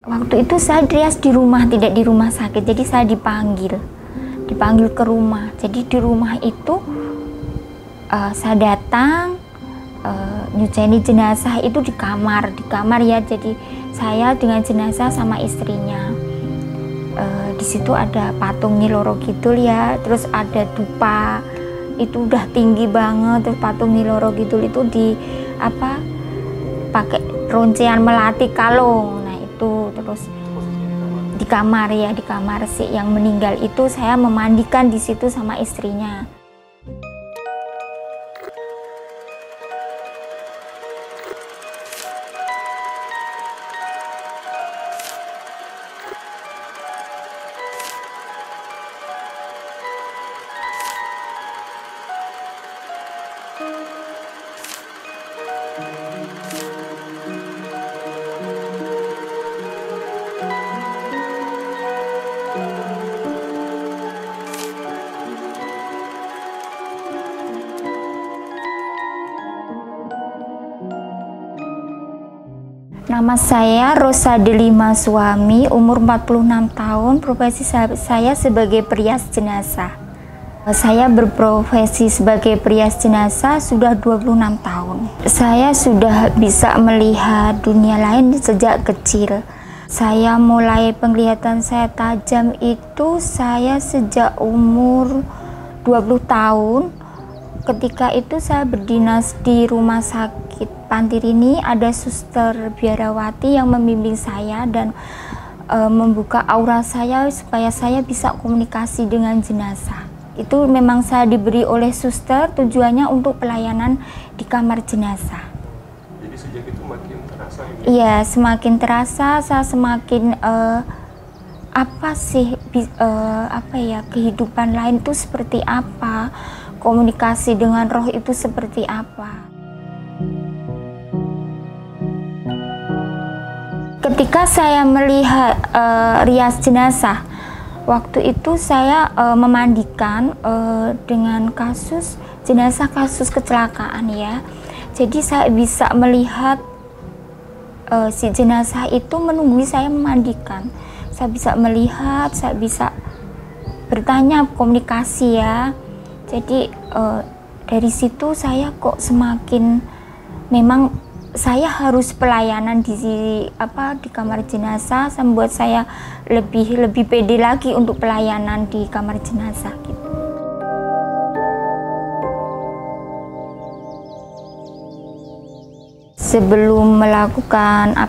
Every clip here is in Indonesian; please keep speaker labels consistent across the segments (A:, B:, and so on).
A: Waktu itu saya rias di rumah, tidak di rumah sakit. Jadi saya dipanggil ke rumah. Jadi di rumah itu saya datang, nyuceni jenazah itu di kamar ya. Jadi saya dengan jenazah sama istrinya. Di situ ada patung Nyi Loro Kidul ya, terus ada dupa itu udah tinggi banget. Terus patung Nyi Loro Kidul itu pakai roncian melati kalung. Nah itu terus di kamar si yang meninggal itu saya memandikan di situ sama istrinya. Nama saya Rosa Delima Suami, umur 46 tahun, profesi saya sebagai perias jenazah. Saya berprofesi sebagai perias jenazah sudah 26 tahun. Saya sudah bisa melihat dunia lain sejak kecil. Saya mulai penglihatan saya tajam itu saya sejak umur 20 tahun. Ketika itu saya berdinas di rumah sakit Pantirini, ada suster biarawati yang membimbing saya dan membuka aura saya supaya saya bisa komunikasi dengan jenazah. Itu memang saya diberi oleh suster, tujuannya untuk pelayanan di kamar jenazah.
B: Jadi sejak itu makin terasa?
A: Iya, semakin terasa, saya semakin kehidupan lain itu seperti apa, komunikasi dengan roh itu seperti apa. Ketika saya melihat rias jenazah, waktu itu saya memandikan dengan kasus jenazah kasus kecelakaan ya. Jadi saya bisa melihat si jenazah itu menunggu saya memandikan. Saya bisa melihat, saya bisa bertanya, komunikasi ya. Jadi dari situ saya kok semakin memang saya harus pelayanan di kamar jenazah, membuat saya lebih pede lagi untuk pelayanan di kamar jenazah gitu. Sebelum melakukan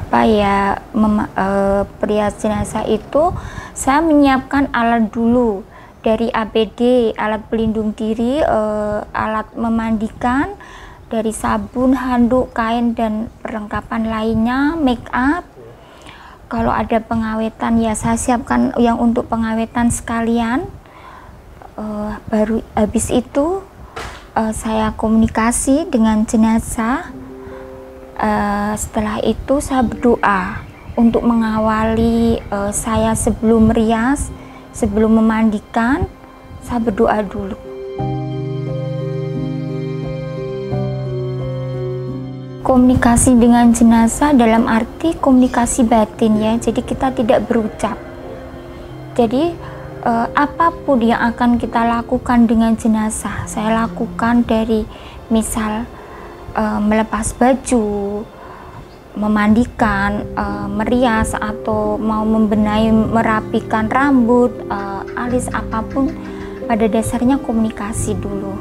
A: perias jenazah itu, saya menyiapkan alat dulu dari APD, alat pelindung diri, alat memandikan, dari sabun, handuk, kain, dan perlengkapan lainnya, make up. Kalau ada pengawetan ya saya siapkan yang untuk pengawetan sekalian. Baru habis itu saya komunikasi dengan jenazah. Setelah itu saya berdoa untuk mengawali saya sebelum merias, sebelum memandikan, saya berdoa dulu. Komunikasi dengan jenazah dalam arti komunikasi batin ya, jadi kita tidak berucap. Jadi apapun yang akan kita lakukan dengan jenazah, saya lakukan dari misal melepas baju, memandikan, merias, atau mau membenahi, merapikan rambut, alis, apapun, pada dasarnya komunikasi dulu.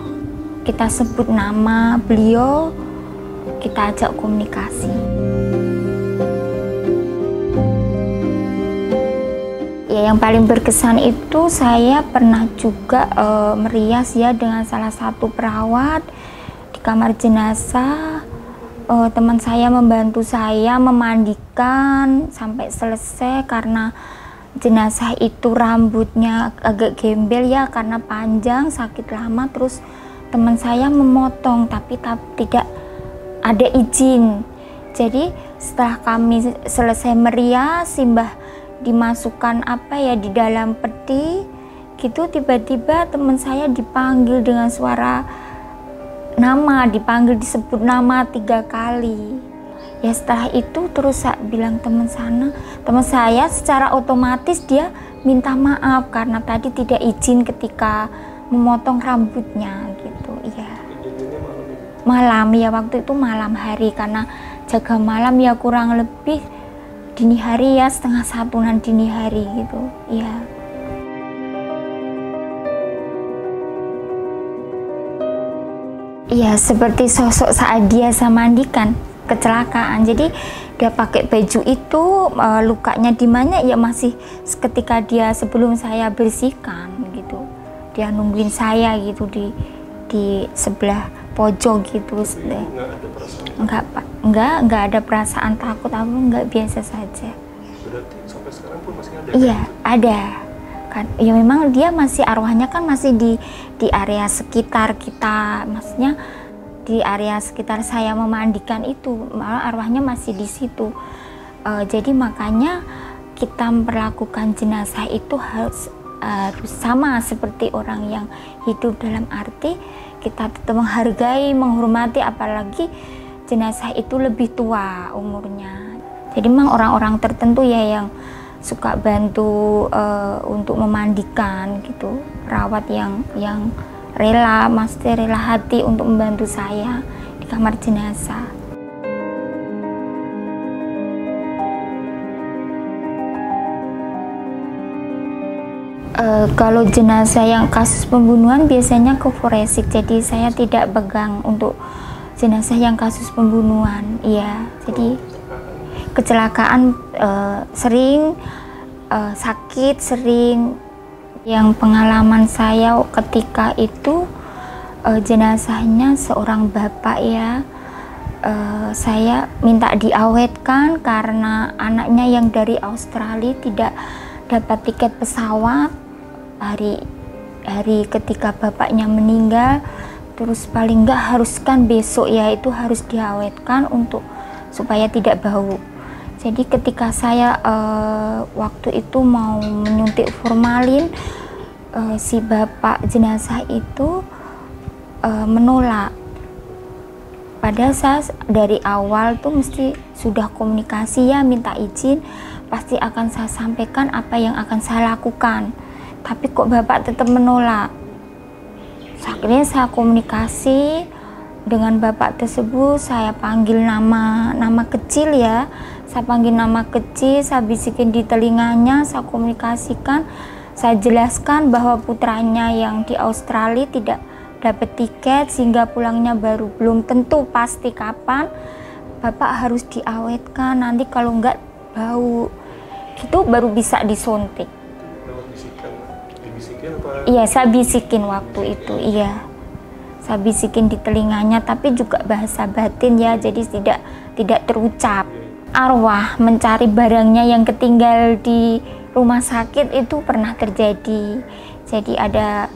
A: Kita sebut nama beliau, kita ajak komunikasi. Ya, yang paling berkesan itu saya pernah juga merias ya dengan salah satu perawat di kamar jenazah. Teman saya membantu saya memandikan sampai selesai karena jenazah itu rambutnya agak gembel ya karena panjang, sakit lama, terus teman saya memotong tapi tidak ada izin. Jadi setelah kami selesai merias, simbah dimasukkan di dalam peti gitu, tiba-tiba teman saya dipanggil dengan suara nama, disebut nama 3 kali. Ya setelah itu terus saya bilang teman saya secara otomatis dia minta maaf karena tadi tidak izin ketika memotong rambutnya gitu. Iya. Malam ya, waktu itu malam hari karena jaga malam ya, kurang lebih dini hari ya, 1:30 dini hari gitu. Iya. Iya, seperti sosok saat dia saya mandikan kecelakaan. Jadi dia pakai baju itu, lukanya di mana ya masih ketika dia sebelum saya bersihkan gitu. Dia nungguin saya gitu di sebelah pojok gitu. Enggak ada perasaan takut, aku enggak, biasa saja.
B: Berarti sampai sekarang pun masih ada?
A: Iya, ada. Kan ya memang dia masih, arwahnya kan masih di area sekitar kita, maksudnya di area sekitar saya memandikan itu, malah arwahnya masih di situ. Jadi makanya kita memperlakukan jenazah itu harus sama seperti orang yang hidup, dalam arti kita tetap menghargai, menghormati, apalagi jenazah itu lebih tua umurnya. Jadi memang orang-orang tertentu ya yang suka bantu untuk memandikan gitu, perawat yang rela, mesti rela hati untuk membantu saya di kamar jenazah. Kalau jenazah yang kasus pembunuhan biasanya ke forensik, jadi saya tidak pegang untuk jenazah yang kasus pembunuhan. Iya, jadi kecelakaan sering, sakit sering. Yang pengalaman saya ketika itu jenazahnya seorang bapak ya, saya minta diawetkan karena anaknya yang dari Australia tidak dapat tiket pesawat hari ketika bapaknya meninggal. Terus paling enggak haruskan besok ya, itu harus diawetkan untuk supaya tidak bau. Jadi ketika saya waktu itu mau menyuntik formalin, si bapak jenazah itu menolak. Padahal saya dari awal tuh mesti sudah komunikasi ya, minta izin, pasti akan saya sampaikan apa yang akan saya lakukan. Tapi kok bapak tetap menolak. Akhirnya saya komunikasi dengan bapak tersebut, saya panggil nama kecil ya. Saya panggil nama kecil, saya bisikin di telinganya, saya komunikasikan, saya jelaskan bahwa putranya yang di Australia tidak dapat tiket sehingga pulangnya baru belum tentu pasti kapan. Bapak harus diawetkan, nanti kalau enggak bau itu baru bisa disuntik. Iya, saya bisikin waktu itu, iya. Saya bisikin di telinganya, tapi juga bahasa batin ya, jadi tidak terucap. Arwah mencari barangnya yang ketinggal di rumah sakit itu pernah terjadi. Jadi ada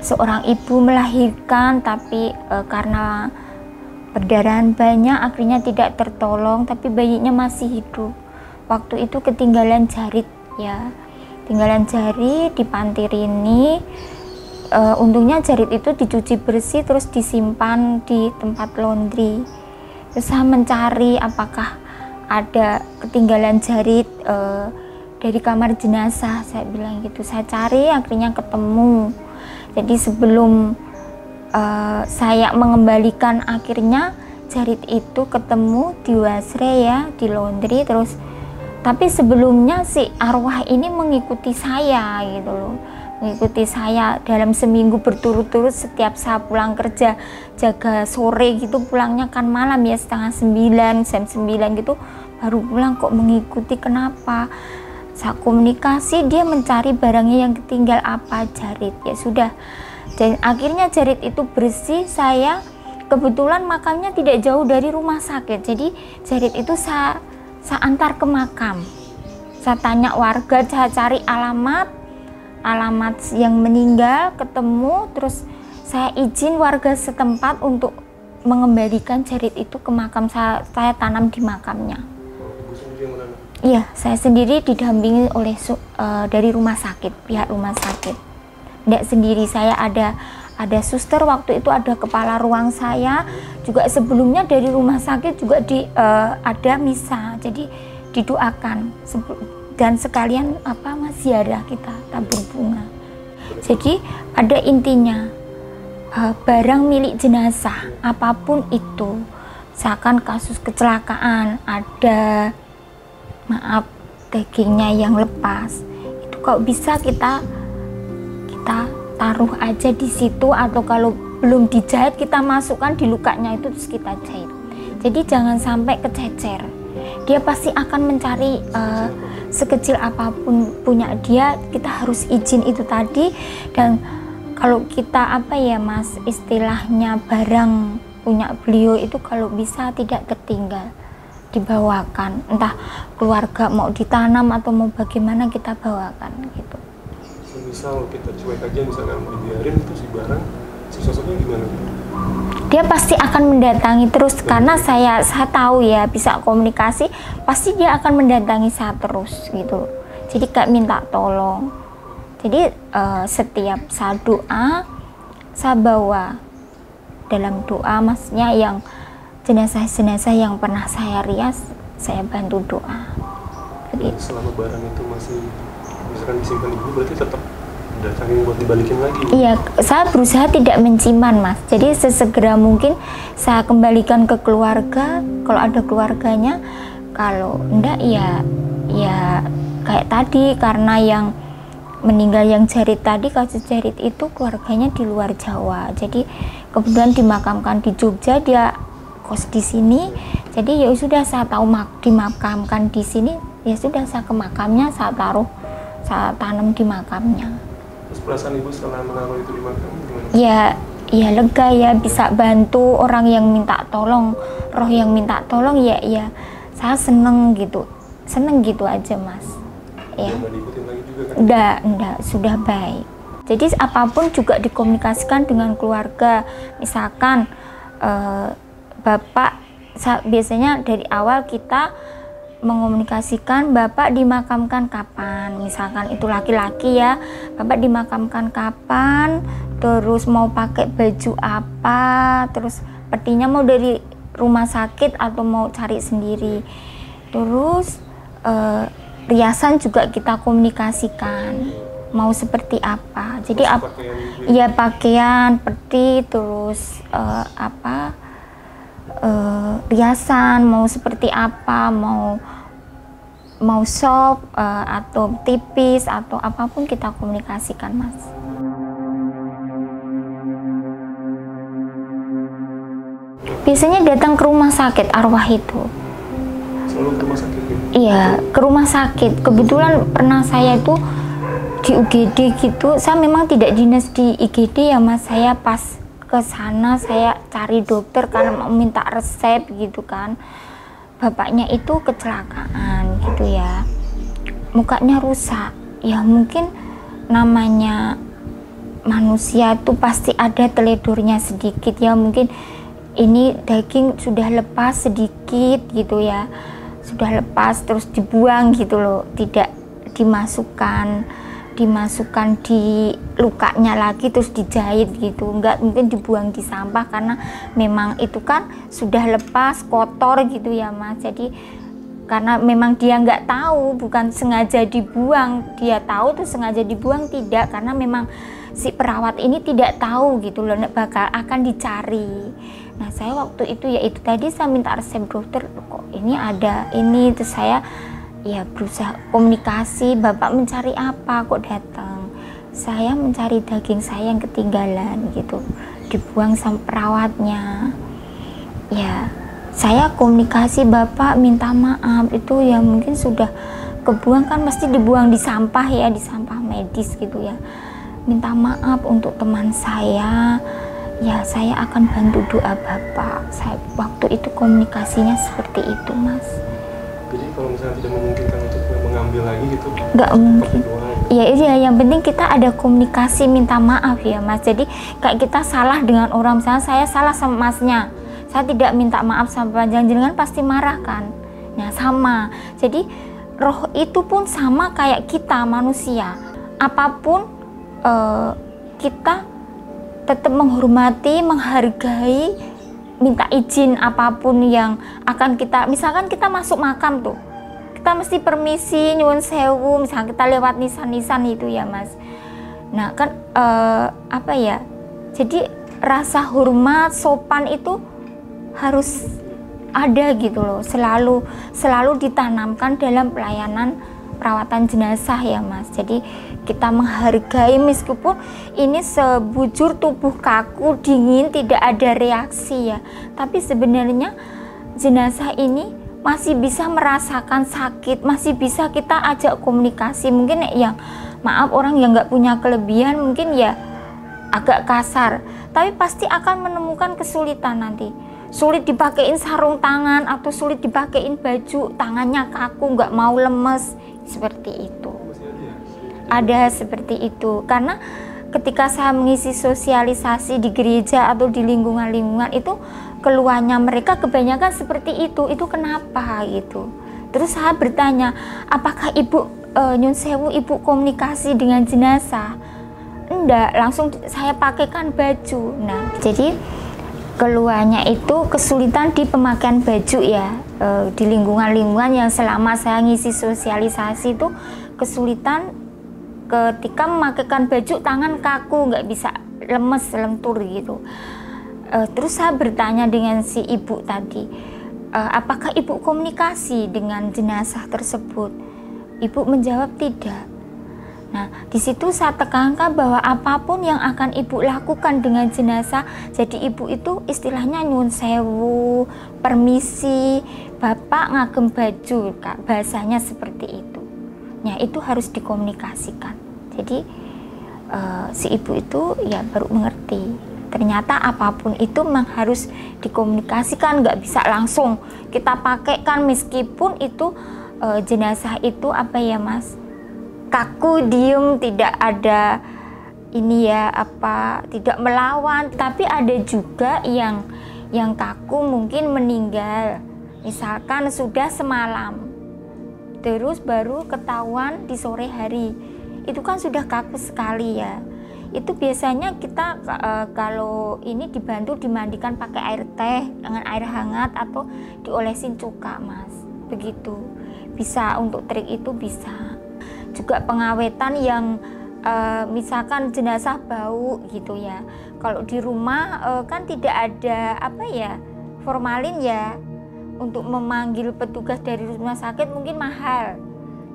A: seorang ibu melahirkan, tapi karena perdarahan banyak akhirnya tidak tertolong, tapi bayinya masih hidup. Waktu itu ketinggalan jarit ya, tinggalan jari di panti Rini. Untungnya jarit itu dicuci bersih terus disimpan di tempat laundry. Terus saya mencari apakah ada ketinggalan jarit dari kamar jenazah, saya bilang gitu. Saya cari, akhirnya ketemu. Jadi sebelum saya mengembalikan, akhirnya jarit itu ketemu di wasre ya, di laundry. Terus tapi sebelumnya si arwah ini mengikuti saya gitu loh, mengikuti saya dalam seminggu berturut-turut. Setiap saya pulang kerja jaga sore gitu, pulangnya kan malam ya, 8:30, jam 9 gitu baru pulang. Kok mengikuti, kenapa? Saya komunikasi, dia mencari barangnya yang ketinggal, apa, jarit. Ya sudah, dan akhirnya jarit itu bersih. Saya kebetulan makamnya tidak jauh dari rumah sakit, jadi jarit itu saya antar ke makam. Saya tanya warga, saya cari alamat yang meninggal, ketemu. Terus saya izin warga setempat untuk mengembalikan jarit itu ke makam saya tanam di makamnya. Iya, saya sendiri didampingi oleh dari rumah sakit, pihak rumah sakit. Tidak sendiri, saya ada ada suster waktu itu, ada kepala ruang saya juga sebelumnya dari rumah sakit juga ada misa, jadi didoakan dan sekalian ziarah kita tabur bunga. Jadi pada intinya barang milik jenazah apapun itu, misalkan kasus kecelakaan ada dagingnya yang lepas, itu kalau bisa kita taruh aja di situ, atau kalau belum dijahit kita masukkan di lukanya itu terus kita jahit. Jadi jangan sampai kececer. Dia pasti akan mencari sekecil apapun punya dia, kita harus izin itu tadi. Dan kalau kita istilahnya barang punya beliau itu kalau bisa tidak tertinggal, dibawakan, entah keluarga mau ditanam atau mau bagaimana kita bawakan gitu.
B: Misal kita cuek aja, misalkan dibiarin itu si barang, si sosoknya gimana?
A: Dia pasti akan mendatangi terus, karena saya tahu ya bisa komunikasi, pasti dia akan mendatangi saya terus gitu. Jadi kayak minta tolong. Jadi setiap saya doa, saya bawa dalam doa, maksudnya yang jenazah-jenazah yang pernah saya rias, saya bantu doa.
B: Begitu. Selama barang itu masih misalkan disimpan ibu, berarti tetap datangin buat dibalikin lagi? Iya,
A: saya berusaha tidak menyimpan, Mas. Jadi sesegera mungkin saya kembalikan ke keluarga, kalau ada keluarganya. Kalau enggak ya kayak tadi, karena yang meninggal yang Jarit tadi, kasus Jarit itu keluarganya di luar Jawa. Jadi kemudian dimakamkan di Jogja, dia kos di sini. Jadi ya sudah, saya tahu dimakamkan di sini, ya sudah saya ke makamnya, saya tanam di makamnya.
B: Terus perasaan ibu setelah menaruh itu di makam gimana?
A: Ya lega ya, bisa bantu orang yang minta tolong, roh yang minta tolong, ya saya seneng gitu aja, Mas. Ya.
B: Nggak diikutin lagi juga kan?
A: Enggak, sudah baik. Jadi apapun juga dikomunikasikan dengan keluarga. Misalkan Bapak, biasanya dari awal kita mengomunikasikan Bapak dimakamkan kapan, misalkan itu laki-laki ya, Bapak dimakamkan kapan, terus mau pakai baju apa, terus petinya mau dari rumah sakit atau mau cari sendiri, terus riasan juga kita komunikasikan mau seperti apa. Jadi pakaian, peti, terus riasan mau seperti apa, mau soft atau tipis atau apapun kita komunikasikan, Mas. Biasanya datang ke rumah sakit arwah itu.
B: Selalu ke rumah sakit?
A: Iya, ke rumah sakit. Kebetulan pernah saya itu di UGD gitu. Saya memang tidak dinas di IGD ya, Mas. Saya pas ke sana saya cari dokter karena mau minta resep gitu kan. Bapaknya itu kecelakaan gitu ya, mukanya rusak. Ya mungkin namanya manusia tuh pasti ada teledornya sedikit ya, mungkin ini daging sudah lepas sedikit gitu ya, sudah lepas terus dibuang gitu loh, tidak dimasukkan di lukanya lagi terus dijahit gitu, enggak mungkin dibuang di sampah karena memang itu kan sudah lepas kotor gitu ya, Mas. Jadi karena memang dia nggak tahu, bukan sengaja dibuang, dia tahu tuh sengaja dibuang tidak, karena memang si perawat ini tidak tahu gitu loh, bakal akan dicari. Nah saya waktu itu ya itu tadi saya minta resep dokter, kok ini ada ini, terus saya ya berusaha komunikasi, Bapak mencari apa kok datang, saya mencari daging saya yang ketinggalan gitu, dibuang sama perawatnya. Ya saya komunikasi, Bapak minta maaf, itu ya mungkin sudah kebuang kan, pasti dibuang di sampah ya, di sampah medis gitu ya, minta maaf untuk teman saya, ya saya akan bantu doa Bapak. Saya waktu itu komunikasinya seperti itu, Mas.
B: Jadi kalau misalnya tidak memungkinkan untuk mengambil lagi gitu,
A: nggak mungkin. Ya yang penting kita ada komunikasi, minta maaf ya, Mas. Jadi kayak kita salah dengan orang, misalnya saya salah sama Masnya, saya tidak minta maaf sama jenengan pasti marah kan. Nah sama. Jadi roh itu pun sama kayak kita manusia. Apapun kita tetap menghormati, menghargai, minta izin apapun yang akan kita, misalkan kita masuk makam tuh, kita mesti permisi, nyuwun sewu, misalkan kita lewat nisan-nisan itu ya Mas. Nah kan apa ya, jadi rasa hormat, sopan itu harus ada gitu loh, selalu ditanamkan dalam pelayanan perawatan jenazah ya Mas. Jadi kita menghargai meskipun ini sebujur tubuh kaku, dingin, tidak ada reaksi ya, tapi sebenarnya jenazah ini masih bisa merasakan sakit, masih bisa kita ajak komunikasi. Mungkin yang maaf orang yang nggak punya kelebihan mungkin ya agak kasar, tapi pasti akan menemukan kesulitan nanti. Sulit dipakein sarung tangan atau sulit dipakein baju, tangannya kaku, nggak mau lemes, seperti itu. Ada seperti itu, karena ketika saya mengisi sosialisasi di gereja atau di lingkungan-lingkungan itu, keluarnya mereka kebanyakan seperti itu kenapa gitu. Terus saya bertanya, apakah ibu nyun sewu, ibu komunikasi dengan jenazah? Enggak, langsung saya pakaikan baju. Nah, jadi keluarnya itu kesulitan di pemakaian baju ya, di lingkungan-lingkungan yang selama saya ngisi sosialisasi itu kesulitan ketika memakaikan baju, tangan kaku, nggak bisa, lemes, lentur gitu. Terus saya bertanya dengan si ibu tadi, apakah ibu komunikasi dengan jenazah tersebut? Ibu menjawab tidak. Nah, di situ saya tekankan bahwa apapun yang akan ibu lakukan dengan jenazah, jadi ibu itu istilahnya nyuwun sewu, permisi, bapak ngagem baju, Kak, bahasanya seperti itu. Nah, itu harus dikomunikasikan. Jadi si ibu itu ya baru mengerti. Ternyata apapun itu memang harus dikomunikasikan, nggak bisa langsung kita pakaikan meskipun itu jenazah itu apa ya Mas, kaku, diem, tidak ada ini ya apa, tidak melawan. Tapi ada juga yang kaku mungkin meninggal, misalkan sudah semalam terus baru ketahuan di sore hari, itu kan sudah kaku sekali ya. Itu biasanya kita kalau ini dibantu dimandikan pakai air teh dengan air hangat atau diolesin cuka Mas, begitu. Bisa untuk trik itu bisa. Juga pengawetan yang misalkan jenazah bau gitu ya, kalau di rumah kan tidak ada apa ya, formalin ya, untuk memanggil petugas dari rumah sakit mungkin mahal,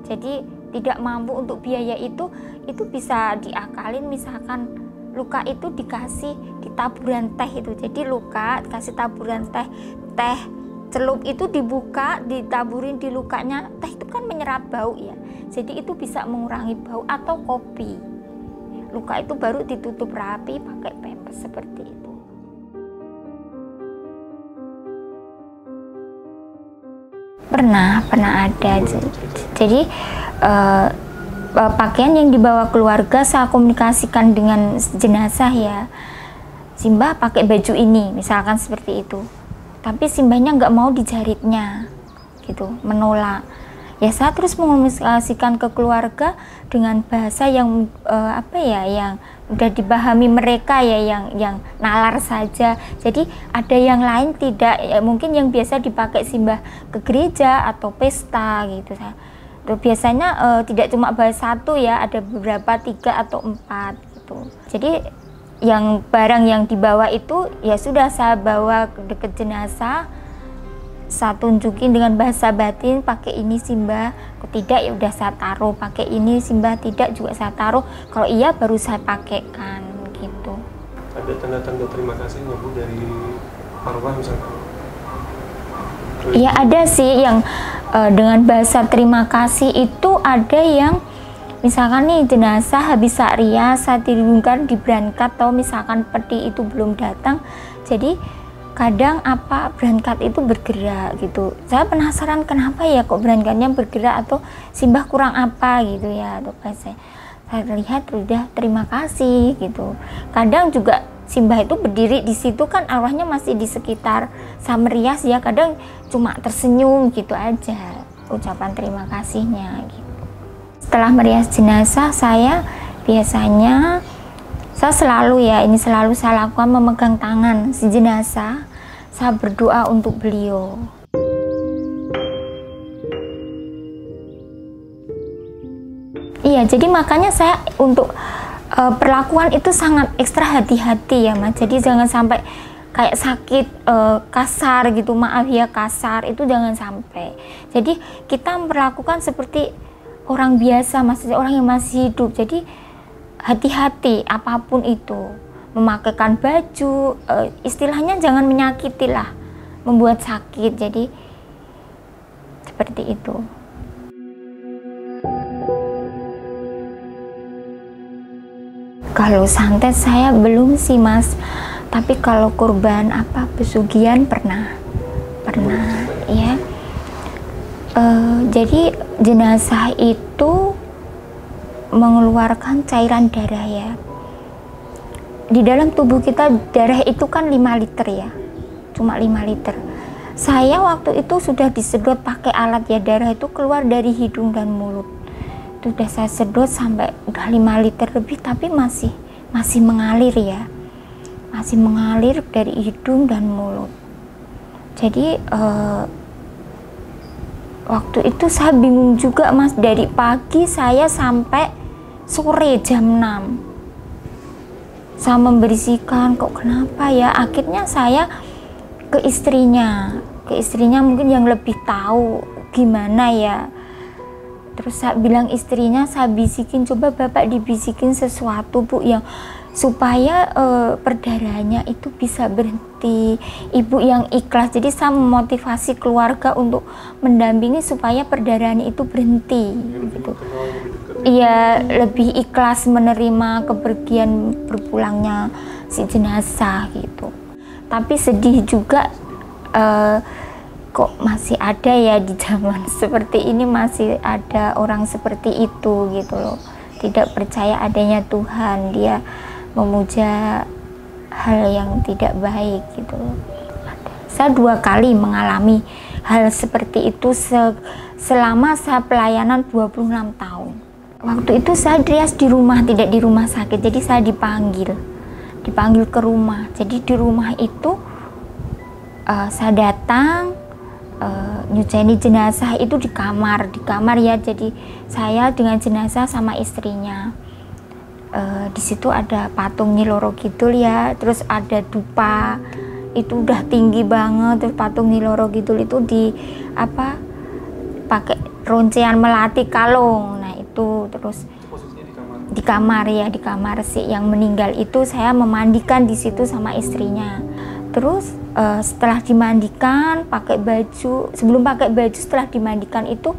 A: jadi tidak mampu untuk biaya itu bisa diakalin. Misalkan luka itu dikasih di taburan teh itu, jadi luka dikasih taburan teh celup itu dibuka, ditaburin di lukanya, teh itu kan menyerap bau ya, jadi itu bisa mengurangi bau. Atau kopi, luka itu baru ditutup rapi pakai pempes seperti itu. Pernah ada. Jadi pakaian yang dibawa keluarga saya komunikasikan dengan jenazah ya, Simbah pakai baju ini misalkan seperti itu, tapi simbahnya nggak mau dijaritnya gitu, menolak. Ya saya terus mengomunikasikan ke keluarga dengan bahasa yang apa ya, yang udah dipahami mereka ya, yang nalar saja. Jadi ada yang lain tidak ya, mungkin yang biasa dipakai simbah ke gereja atau pesta gitu. Biasanya tidak cuma bahasa satu ya, ada beberapa 3 atau 4 gitu. Jadi yang barang yang dibawa itu ya sudah saya bawa ke dekat jenazah, saya tunjukin dengan bahasa batin, pakai ini simbah, kalau tidak ya udah saya taruh, pakai ini simbah, tidak juga saya taruh, kalau iya baru saya pakaikan gitu.
B: Ada tanda-tanda terima kasihnya Bu dari arwah misalkan?
A: Iya ada sih yang dengan bahasa terima kasih itu, ada yang misalkan nih jenazah habis sakria saat dirindukan di berangkat, atau misalkan peti itu belum datang, jadi kadang apa berangkat itu bergerak gitu. Saya penasaran kenapa ya kok berangkatnya bergerak, atau simbah kurang apa gitu ya, atau saya lihat udah terima kasih gitu. Kadang juga simbah itu berdiri di situ kan arwahnya masih di sekitar samerias ya, kadang cuma tersenyum gitu aja ucapan terima kasihnya gitu. Setelah merias jenazah saya biasanya Saya selalu saya lakukan memegang tangan si jenazah, saya berdoa untuk beliau. Iya, jadi makanya saya untuk perlakuan itu sangat ekstra hati-hati ya Mas. Jadi jangan sampai kayak sakit kasar gitu, maaf ya kasar, itu jangan sampai. Jadi kita memperlakukan seperti orang biasa, maksudnya orang yang masih hidup. Jadi hati-hati apapun itu, memakaikan baju, istilahnya jangan menyakiti lah, membuat sakit. Jadi seperti itu. Kalau santet saya belum sih Mas, tapi kalau kurban pesugihan pernah ya. Jadi jenazah itu mengeluarkan cairan darah ya. Di dalam tubuh kita darah itu kan 5 liter ya, cuma 5 liter. Saya waktu itu sudah disedot pakai alat ya, darah itu keluar dari hidung dan mulut. Sudah saya sedot sampai udah 5 liter lebih, tapi masih mengalir ya, masih mengalir dari hidung dan mulut. Jadi waktu itu saya bingung juga Mas, dari pagi saya sampai sore jam 6 saya membersihkan, kok kenapa ya. Akhirnya saya ke istrinya mungkin yang lebih tahu gimana ya. Terus saya bilang istrinya, saya bisikin, coba Bapak dibisikin sesuatu Bu yang supaya perdarahannya itu bisa berhenti. Ibu yang ikhlas, jadi saya memotivasi keluarga untuk mendampingi supaya perdarahannya itu berhenti gitu. Iya, lebih ikhlas menerima kepergian berpulangnya si jenazah gitu. Tapi sedih juga, kok masih ada ya di zaman seperti ini, masih ada orang seperti itu gitu loh, tidak percaya adanya Tuhan, dia memuja hal yang tidak baik gitu loh. Saya 2 kali mengalami hal seperti itu selama saya pelayanan 26 tahun. Waktu itu saya trias di rumah, tidak di rumah sakit, jadi saya dipanggil ke rumah. Jadi di rumah itu saya datang, nyuceni jenazah itu di kamar ya. Jadi saya dengan jenazah sama istrinya, di situ ada patung Nyi Loro Kidul ya, terus ada dupa itu udah tinggi banget, terus patung Nyi Loro Kidul itu pakai roncean melati kalung. Nah itu terus di kamar ya, di kamar si yang meninggal itu saya memandikan di situ sama istrinya. Terus setelah dimandikan pakai baju, setelah dimandikan itu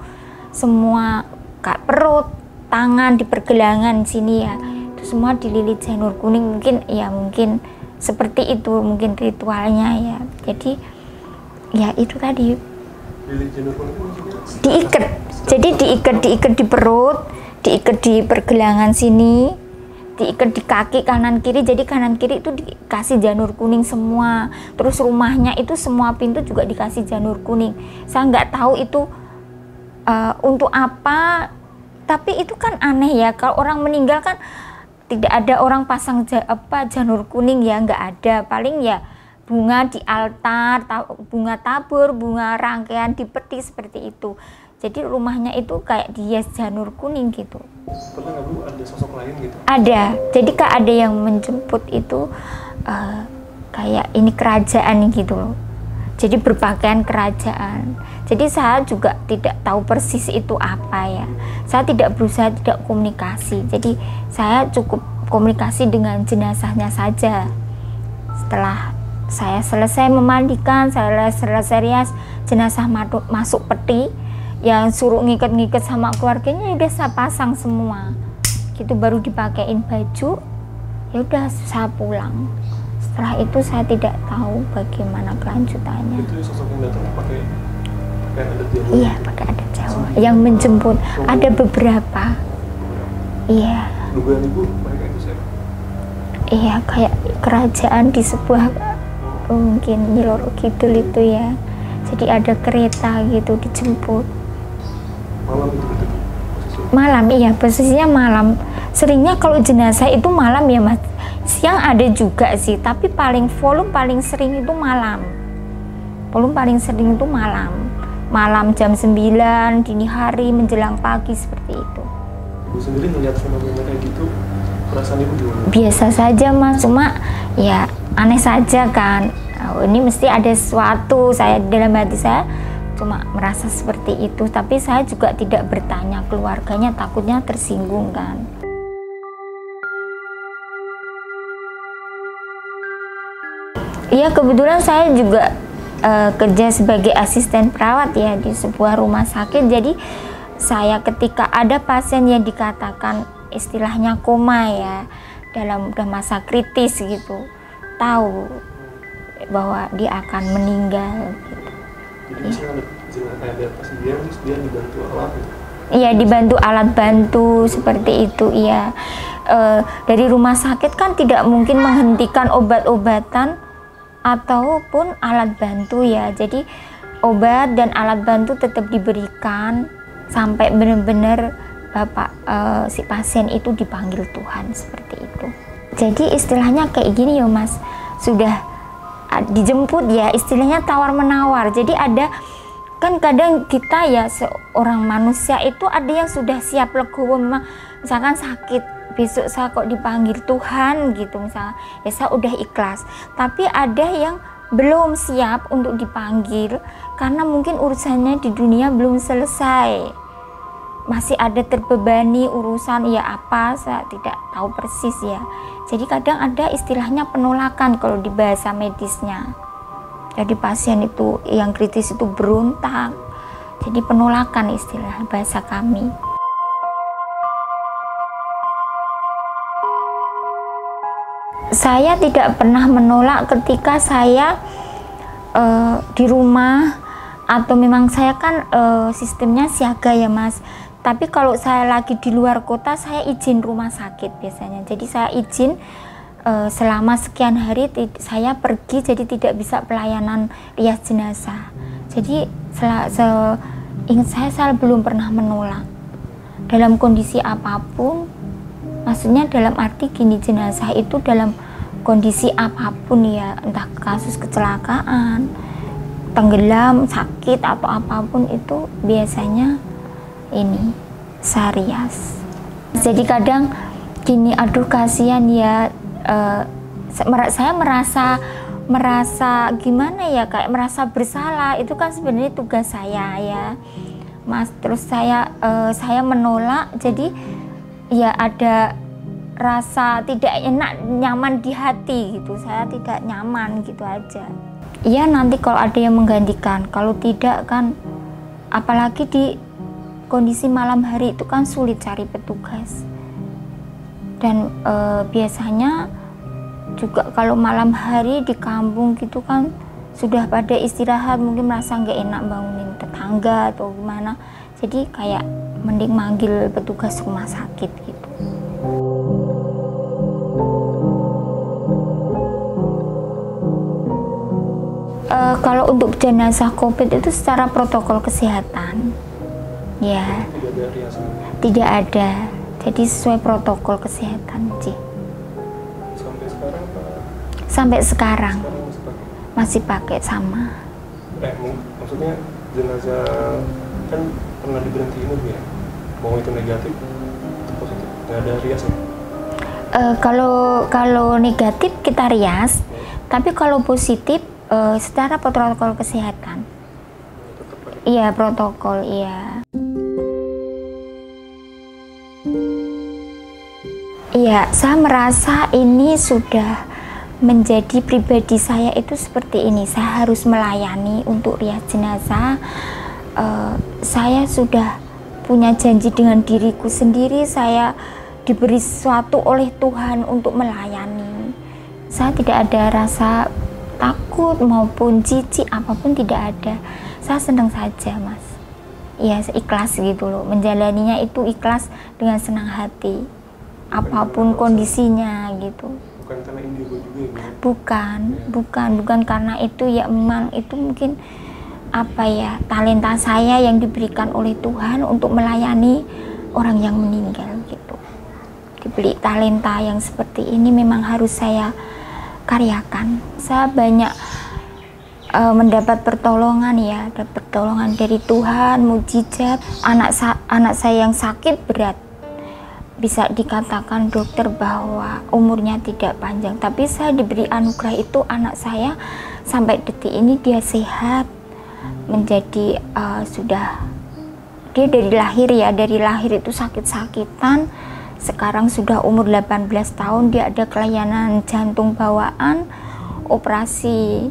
A: semua perut, tangan di pergelangan sini ya, itu semua dililit janur kuning. Mungkin seperti itu mungkin ritualnya ya. Jadi ya itu tadi diikat, jadi diikat di perut, diikat di pergelangan sini, diikat di kaki kanan kiri. Jadi kanan kiri itu dikasih janur kuning semua. Terus rumahnya itu semua pintu juga dikasih janur kuning. Saya nggak tahu itu untuk apa, tapi itu kan aneh ya, kalau orang meninggal kan tidak ada orang pasang janur kuning ya, nggak ada. Paling ya bunga di altar, bunga tabur, bunga rangkaian di peti seperti itu. Jadi rumahnya itu kayak dihias janur kuning gitu.
B: Pernah nggak Bu ada sosok lain gitu?
A: Ada, jadi ada yang menjemput itu kayak ini kerajaan gitu loh. Jadi berpakaian kerajaan. Jadi saya juga tidak tahu persis itu apa ya. Saya tidak komunikasi. Jadi saya cukup komunikasi dengan jenazahnya saja. Setelah saya selesai memandikan, saya selesai rias, jenazah masuk peti, yang suruh ngikat-ngikat sama keluarganya udah saya pasang semua. Gitu baru dipakein baju, ya udah saya pulang. Setelah itu saya tidak tahu bagaimana kelanjutannya.
B: Itu sosok yang datang pakai adat Jawa?
A: Iya, pakai adat Jawa. Yang menjemput ada beberapa. Iya.
B: Dugaan Ibu mereka itu siapa?
A: Iya, kayak kerajaan di sebuah mungkin Nyi Loro Kidul itu ya. Jadi ada kereta gitu dijemput.
B: Malam itu posisinya?
A: Malam, iya posisinya malam. Seringnya kalau jenazah itu malam ya Mas. Siang ada juga sih, tapi volume paling sering itu malam. Volume paling sering itu malam. Malam jam 9, dini hari, menjelang pagi, seperti itu.
B: Ibu sendiri melihat fenomena kayak gitu, perasaan ibu gimana? Biasa
A: saja Mas, cuma ya aneh saja kan. Ini mesti ada sesuatu, saya dalam hati saya cuma merasa seperti itu, tapi saya juga tidak bertanya keluarganya, takutnya tersinggung kan. Iya, kebetulan saya juga kerja sebagai asisten perawat ya di sebuah rumah sakit. Jadi saya ketika ada pasien yang dikatakan istilahnya koma ya, dalam masa kritis gitu, tahu bahwa dia akan meninggal gitu.
B: Jadi misalnya ada pasien dia dibantu alat gitu?
A: Iya, dibantu alat bantu seperti itu, iya. Dari rumah sakit kan tidak mungkin menghentikan obat-obatan ataupun alat bantu ya. Jadi obat dan alat bantu tetap diberikan sampai benar-benar si pasien itu dipanggil Tuhan, seperti itu. Jadi istilahnya kayak gini ya Mas, sudah dijemput ya, istilahnya tawar-menawar. Jadi ada kan kadang kita ya seorang manusia itu ada yang sudah siap legowo, memang misalkan sakit, besok saya kok dipanggil Tuhan gitu misalnya, ya saya udah ikhlas. Tapi ada yang belum siap untuk dipanggil karena mungkin urusannya di dunia belum selesai, masih ada terbebani urusan ya apa, saya tidak tahu persis ya. Jadi kadang ada istilahnya penolakan kalau di bahasa medisnya. Jadi pasien itu yang kritis itu berontak, jadi penolakan istilah bahasa kami. Saya tidak pernah menolak ketika saya di rumah, atau memang saya kan sistemnya siaga ya Mas. Tapi kalau saya lagi di luar kota, saya izin rumah sakit biasanya. Jadi saya izin selama sekian hari saya pergi, jadi tidak bisa pelayanan rias jenazah. Jadi ingat saya belum pernah menolak dalam kondisi apapun. Maksudnya dalam arti gini, jenazah itu dalam kondisi apapun ya, entah kasus kecelakaan, tenggelam, sakit atau apapun, itu biasanya ini sarias. Jadi kadang gini, aduh kasihan ya, saya merasa gimana ya, kayak merasa bersalah. Itu kan sebenarnya tugas saya ya Mas. Terus saya menolak, jadi ya ada rasa tidak enak, nyaman di hati gitu. Saya tidak nyaman gitu aja. Iya, nanti kalau ada yang menggantikan, kalau tidak kan, apalagi di kondisi malam hari itu kan sulit cari petugas. Dan biasanya juga kalau malam hari di kampung gitu kan sudah pada istirahat, mungkin merasa nggak enak bangunin tetangga atau gimana. Jadi kayak mending manggil petugas rumah sakit gitu. Kalau untuk jenazah COVID itu secara protokol kesehatan ya tidak ada, jadi sesuai protokol kesehatan sih. Sampai sekarang masih pakai sama.
B: Maksudnya jenazah kan pernah diberhentiin ya, mau itu negatif atau positif, nggak ada rias ya?
A: Kalau negatif kita rias, tapi kalau positif secara protokol kesehatan. Iya, protokol, iya. Iya, saya merasa ini sudah menjadi pribadi saya itu seperti ini. Saya harus melayani untuk rias jenazah. Saya sudah punya janji dengan diriku sendiri, saya diberi sesuatu oleh Tuhan untuk melayani. Saya tidak ada rasa takut maupun jijik, apapun tidak ada. Saya senang saja Mas. Ya, ikhlas gitu loh, menjalaninya itu ikhlas dengan senang hati, apapun kondisinya gitu.
B: Bukan karena indigo juga ya?
A: Bukan karena itu ya, memang itu mungkin apa ya, talenta saya yang diberikan oleh Tuhan untuk melayani orang yang meninggal gitu. dibeli talenta yang seperti ini memang harus saya karyakan. Saya banyak mendapat pertolongan ya, ada pertolongan dari Tuhan, mujizat. Anak saya yang sakit berat, bisa dikatakan dokter bahwa umurnya tidak panjang, tapi saya diberi anugerah itu. Anak saya sampai detik ini dia sehat, menjadi dia dari lahir itu sakit-sakitan. Sekarang sudah umur 18 tahun, dia ada kelainan jantung bawaan, operasi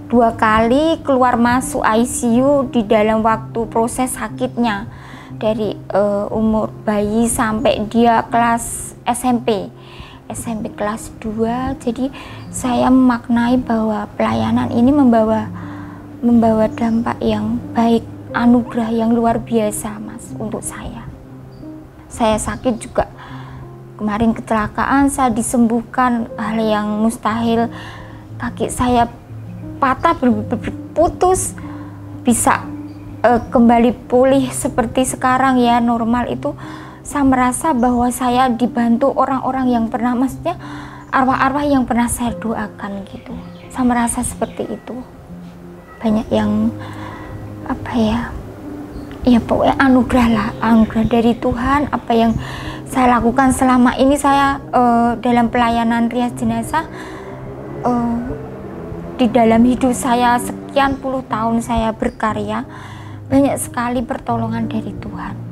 A: dua kali, keluar masuk ICU di dalam waktu proses sakitnya, dari umur bayi sampai dia kelas SMP kelas 2. Jadi saya memaknai bahwa pelayanan ini membawa dampak yang baik, anugerah yang luar biasa, Mas, untuk saya. Saya sakit juga, kemarin kecelakaan, saya disembuhkan hal yang mustahil, kaki saya patah, putus, bisa kembali pulih seperti sekarang ya, normal. Itu saya merasa bahwa saya dibantu orang-orang yang pernah, maksudnya arwah-arwah yang pernah saya doakan gitu. Saya merasa seperti itu. Banyak yang ya pokoknya anugerah dari Tuhan. Apa yang saya lakukan selama ini, saya dalam pelayanan rias jenazah, di dalam hidup saya sekian puluh tahun saya berkarya, banyak sekali pertolongan dari Tuhan.